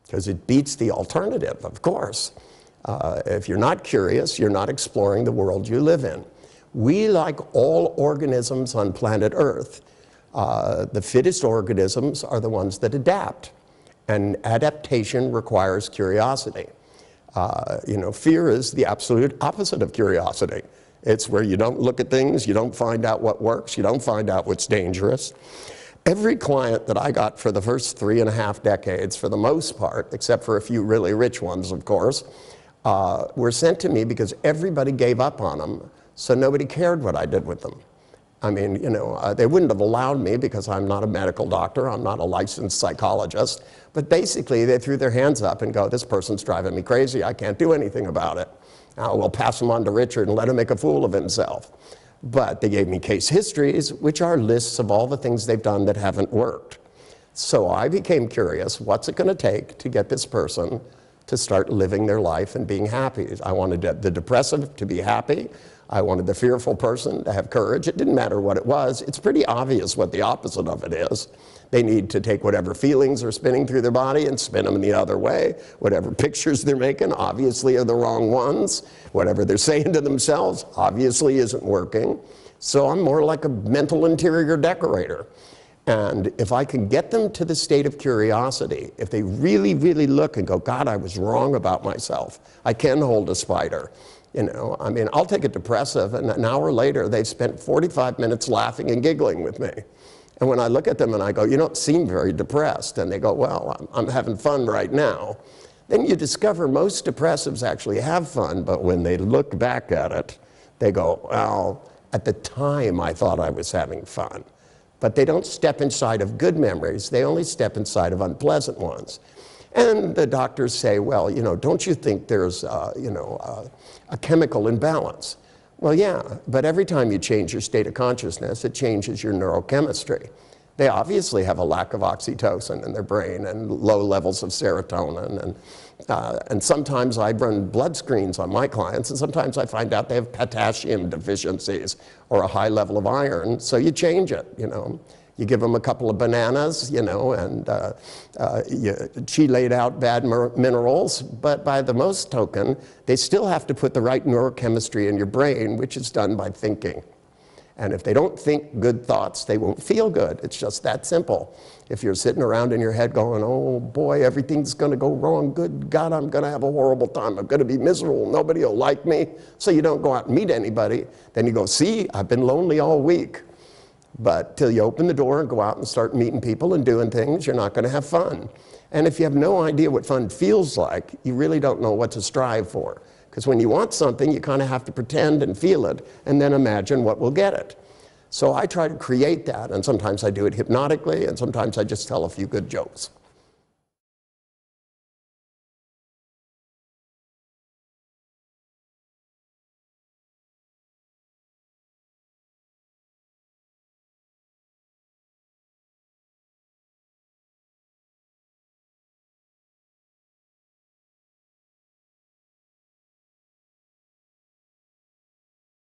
because it beats the alternative, of course. If you're not curious, you're not exploring the world you live in. We, like all organisms on planet Earth, the fittest organisms are the ones that adapt. And adaptation requires curiosity. You know, fear is the absolute opposite of curiosity. It's where you don't look at things, you don't find out what works, you don't find out what's dangerous. Every client that I got for the first 3.5 decades, for the most part, except for a few really rich ones, of course, were sent to me because everybody gave up on them, so nobody cared what I did with them. I mean, you know, they wouldn't have allowed me because I'm not a medical doctor, I'm not a licensed psychologist, but basically they threw their hands up and go, this person's driving me crazy, I can't do anything about it. Now we'll pass him on to Richard and let him make a fool of himself. But they gave me case histories, which are lists of all the things they've done that haven't worked. So I became curious, what's it gonna take to get this person to start living their life and being happy? I wanted the depressive to be happy. I wanted the fearful person to have courage. It didn't matter what it was. It's pretty obvious what the opposite of it is. They need to take whatever feelings are spinning through their body and spin them the other way. Whatever pictures they're making obviously are the wrong ones. Whatever they're saying to themselves obviously isn't working. So I'm more like a mental interior decorator. And if I can get them to the state of curiosity, if they really, really look and go, God, I was wrong about myself. I can hold a spider. You know, I mean, I'll take a depressive and an hour later they've spent 45 minutes laughing and giggling with me. And when I look at them and I go, you don't seem very depressed, and they go, well, I'm having fun right now, then you discover most depressives actually have fun, but when they look back at it, they go, well, at the time I thought I was having fun. But they don't step inside of good memories, they only step inside of unpleasant ones. And the doctors say, well, you know, don't you think there's, you know, a chemical imbalance? Well, yeah, but every time you change your state of consciousness, it changes your neurochemistry. They obviously have a lack of oxytocin in their brain and low levels of serotonin. And sometimes I run blood screens on my clients, and sometimes I find out they have potassium deficiencies or a high level of iron, so you change it, you know. You give them a couple of bananas, you know, and you chelate out bad minerals, but by the most token, they still have to put the right neurochemistry in your brain, which is done by thinking. And if they don't think good thoughts, they won't feel good. It's just that simple. If you're sitting around in your head going, oh boy, everything's gonna go wrong, good God, I'm gonna have a horrible time, I'm gonna be miserable, nobody will like me, so you don't go out and meet anybody, then you go, see, I've been lonely all week. But till you open the door and go out and start meeting people and doing things, you're not going to have fun. And if you have no idea what fun feels like, you really don't know what to strive for. Because when you want something, you kind of have to pretend and feel it, and then imagine what will get it. So I try to create that, and sometimes I do it hypnotically, and sometimes I just tell a few good jokes.